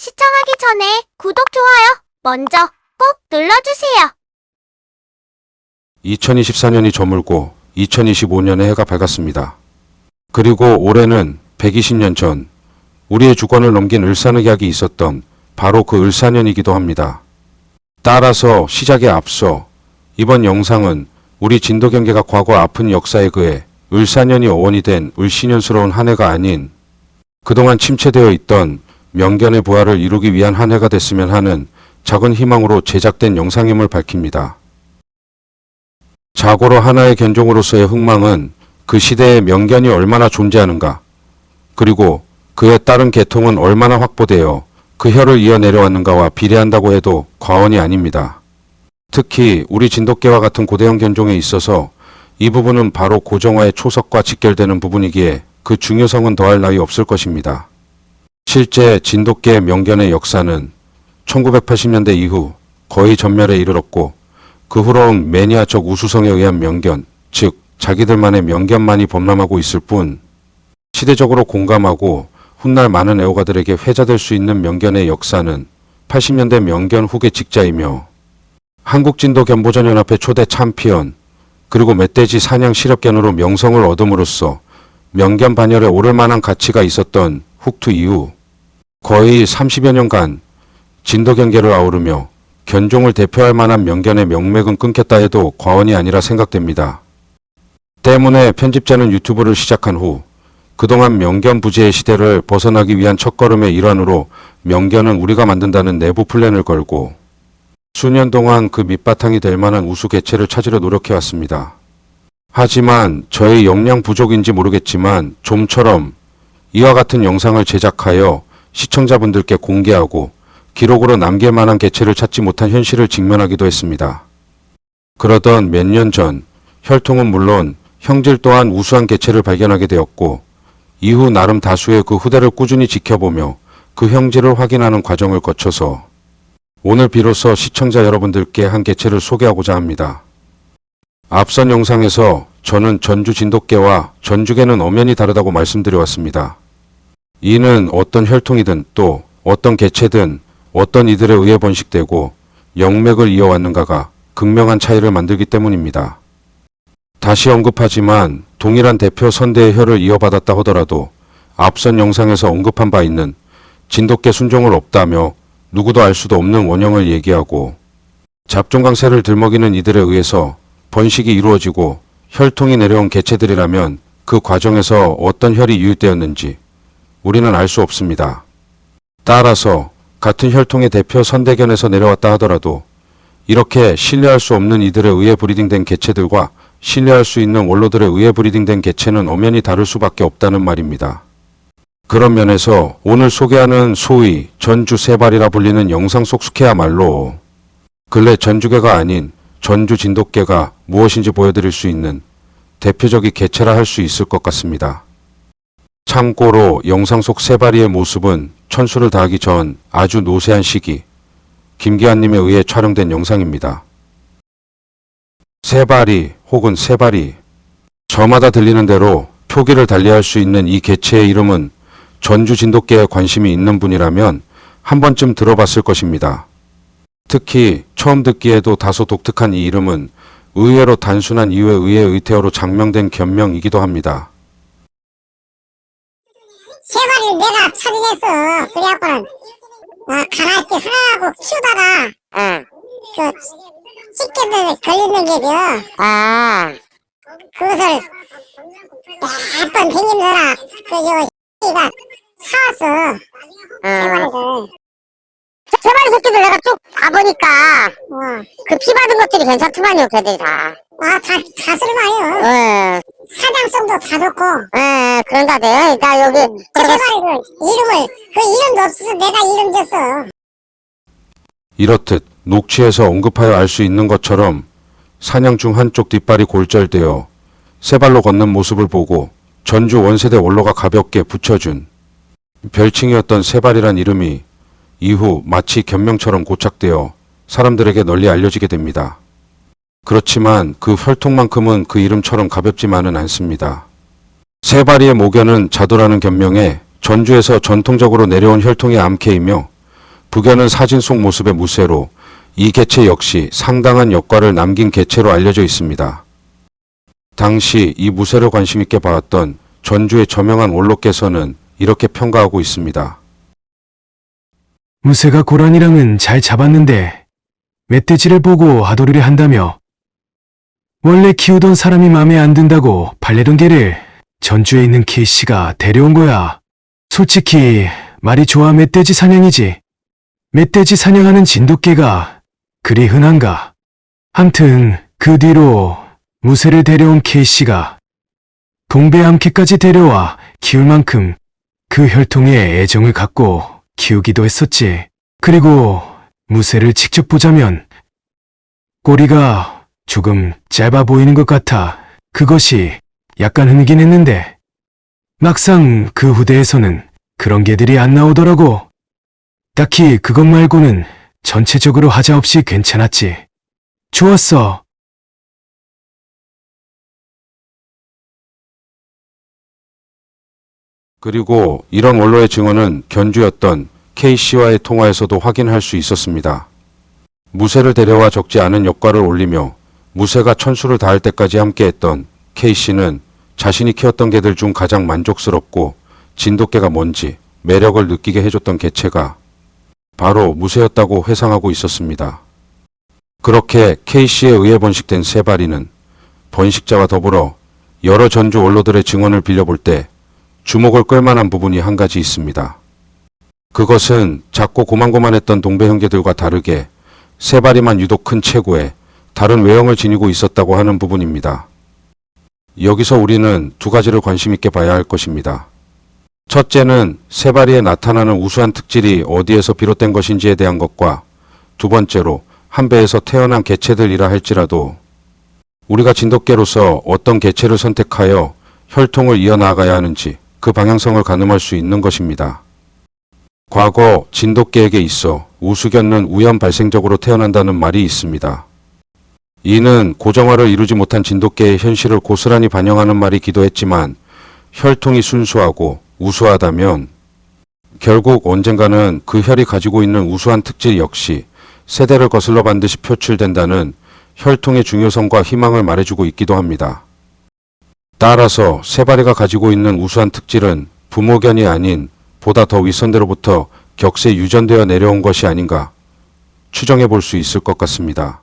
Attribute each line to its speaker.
Speaker 1: 시청하기 전에 구독, 좋아요 먼저 꼭 눌러주세요.
Speaker 2: 2024년이 저물고 2025년의 해가 밝았습니다. 그리고 올해는 120년 전 우리의 주권을 넘긴 을사늑약이 있었던 바로 그 을사년이기도 합니다. 따라서 시작에 앞서 이번 영상은 우리 진도경계가 과거 아픈 역사에 그해 을사년이 어원이 된 을씨년스러운 한 해가 아닌 그동안 침체되어 있던 명견의 부활을 이루기 위한 한 해가 됐으면 하는 작은 희망으로 제작된 영상임을 밝힙니다. 자고로 하나의 견종으로서의 흥망은 그 시대에 명견이 얼마나 존재하는가, 그리고 그에 따른 계통은 얼마나 확보되어 그 혀를 이어 내려왔는가와 비례한다고 해도 과언이 아닙니다. 특히 우리 진돗개와 같은 고대형 견종에 있어서 이 부분은 바로 고정화의 초석과 직결되는 부분이기에 그 중요성은 더할 나위 없을 것입니다. 실제 진돗개 명견의 역사는 1980년대 이후 거의 전멸에 이르렀고, 그 후로는 매니아적 우수성에 의한 명견, 즉 자기들만의 명견만이 범람하고 있을 뿐, 시대적으로 공감하고 훗날 많은 애호가들에게 회자될 수 있는 명견의 역사는 80년대 명견 후계 직자이며 한국진도견보전연합회 초대 챔피언, 그리고 멧돼지 사냥 실업견으로 명성을 얻음으로써 명견 반열에 오를 만한 가치가 있었던 훅투 이후 거의 30여 년간 진도경계를 아우르며 견종을 대표할 만한 명견의 명맥은 끊겼다 해도 과언이 아니라 생각됩니다. 때문에 편집자는 유튜브를 시작한 후 그동안 명견 부재의 시대를 벗어나기 위한 첫걸음의 일환으로 명견은 우리가 만든다는 내부 플랜을 걸고 수년 동안 그 밑바탕이 될 만한 우수 개체를 찾으려 노력해왔습니다. 하지만 저의 역량 부족인지 모르겠지만 좀처럼 이와 같은 영상을 제작하여 시청자분들께 공개하고 기록으로 남길 만한 개체를 찾지 못한 현실을 직면하기도 했습니다. 그러던 몇 년 전 혈통은 물론 형질 또한 우수한 개체를 발견하게 되었고, 이후 나름 다수의 그 후대를 꾸준히 지켜보며 그 형질을 확인하는 과정을 거쳐서 오늘 비로소 시청자 여러분들께 한 개체를 소개하고자 합니다. 앞선 영상에서 저는 전주 진돗개와 전주개는 엄연히 다르다고 말씀드려왔습니다. 이는 어떤 혈통이든 또 어떤 개체든 어떤 이들에 의해 번식되고 영맥을 이어왔는가가 극명한 차이를 만들기 때문입니다. 다시 언급하지만 동일한 대표 선대의 혀를 이어받았다 하더라도 앞선 영상에서 언급한 바 있는 진돗개 순종을 없다며 누구도 알 수도 없는 원형을 얘기하고 잡종강세를 들먹이는 이들에 의해서 번식이 이루어지고 혈통이 내려온 개체들이라면 그 과정에서 어떤 혈이 유입되었는지 우리는 알 수 없습니다. 따라서 같은 혈통의 대표 선대견에서 내려왔다 하더라도 이렇게 신뢰할 수 없는 이들에 의해 브리딩된 개체들과 신뢰할 수 있는 원로들에 의해 브리딩된 개체는 엄연히 다를 수밖에 없다는 말입니다. 그런 면에서 오늘 소개하는 소위 전주 세발이라 불리는 영상 속 숙회야말로 근래 전주개가 아닌 전주 진돗개가 무엇인지 보여드릴 수 있는 대표적인 개체라 할 수 있을 것 같습니다. 참고로 영상 속 세발이의 모습은 천수를 다하기 전 아주 노쇠한 시기 김기환님에 의해 촬영된 영상입니다. 세발이 혹은 세발이, 저마다 들리는 대로 표기를 달리할 수 있는 이 개체의 이름은 전주 진돗개에 관심이 있는 분이라면 한 번쯤 들어봤을 것입니다. 특히 처음 듣기에도 다소 독특한 이 이름은 의외로 단순한 이유에 의해 의태어로 장명된 견명이기도 합니다.
Speaker 3: 세마리를 내가 찾아냈어. 그래갖고는 가나있게 사랑하고 키우다가 그 찌개들에 걸리는 게요. 그것을 몇 번 댕기느라 그요 가 사왔어. 세마리를. 세마리 새끼들 내가 쭉 봐보니까 그 피 받은 것들이 괜찮더만요. 걔들이 다. 다 쓸만해요. 사냥성도 다 좋고. 그런다대요. 나 여기 세마리를 이름을 그 이름도 없어서 내가 이름 줬어.
Speaker 2: 이렇듯 녹취에서 언급하여 알 수 있는 것처럼 사냥 중 한쪽 뒷발이 골절되어 세발로 걷는 모습을 보고 전주 원세대 원로가 가볍게 붙여준 별칭이었던 세발이란 이름이 이후 마치 견명처럼 고착되어 사람들에게 널리 알려지게 됩니다. 그렇지만 그 혈통만큼은 그 이름처럼 가볍지만은 않습니다. 세발이의 모견은 자도라는 견명에 전주에서 전통적으로 내려온 혈통의 암캐이며 북연은 사진 속 모습의 무쇠로 이 개체 역시 상당한 역과를 남긴 개체로 알려져 있습니다. 당시 이 무쇠를 관심 있게 봐왔던 전주의 저명한 원로께서는 이렇게 평가하고 있습니다.
Speaker 4: 무쇠가 고라니랑은 잘 잡았는데 멧돼지를 보고 하도리를 한다며 원래 키우던 사람이 마음에 안 든다고 발레던 개를 전주에 있는 K씨가 데려온 거야. 솔직히 말이 좋아 멧돼지 사냥이지. 멧돼지 사냥하는 진돗개가 그리 흔한가. 암튼 그 뒤로 무쇠를 데려온 K씨가 동배암캐까지 데려와 키울 만큼 그 혈통에 애정을 갖고 키우기도 했었지. 그리고 무쇠를 직접 보자면 꼬리가 조금 짧아 보이는 것 같아. 그것이 약간 흔하긴 했는데 막상 그 후대에서는 그런 개들이 안 나오더라고. 딱히 그것 말고는 전체적으로 하자 없이 괜찮았지. 좋았어.
Speaker 2: 그리고 이런 원로의 증언은 견주였던 K씨와의 통화에서도 확인할 수 있었습니다. 무쇠를 데려와 적지 않은 역과를 올리며 무쇠가 천수를 다할 때까지 함께했던 K씨는 자신이 키웠던 개들 중 가장 만족스럽고 진돗개가 뭔지 매력을 느끼게 해줬던 개체가 바로 무쇠였다고 회상하고 있었습니다. 그렇게 K씨에 의해 번식된 세바리는 번식자와 더불어 여러 전주 원로들의 증언을 빌려볼 때 주목을 끌만한 부분이 한 가지 있습니다. 그것은 작고 고만고만했던 동배 형제들과 다르게 세바리만 유독 큰 체구에 다른 외형을 지니고 있었다고 하는 부분입니다. 여기서 우리는 두 가지를 관심 있게 봐야 할 것입니다. 첫째는 세바리에 나타나는 우수한 특질이 어디에서 비롯된 것인지에 대한 것과 두 번째로 한 배에서 태어난 개체들이라 할지라도 우리가 진돗개로서 어떤 개체를 선택하여 혈통을 이어나가야 하는지 그 방향성을 가늠할 수 있는 것입니다. 과거 진돗개에게 있어 우수견은 우연 발생적으로 태어난다는 말이 있습니다. 이는 고정화를 이루지 못한 진돗개의 현실을 고스란히 반영하는 말이기도 했지만 혈통이 순수하고 우수하다면 결국 언젠가는 그 혈이 가지고 있는 우수한 특질 역시 세대를 거슬러 반드시 표출된다는 혈통의 중요성과 희망을 말해주고 있기도 합니다. 따라서 세바리가 가지고 있는 우수한 특질은 부모견이 아닌 보다 더 윗선대로부터 격세 유전되어 내려온 것이 아닌가 추정해 볼 수 있을 것 같습니다.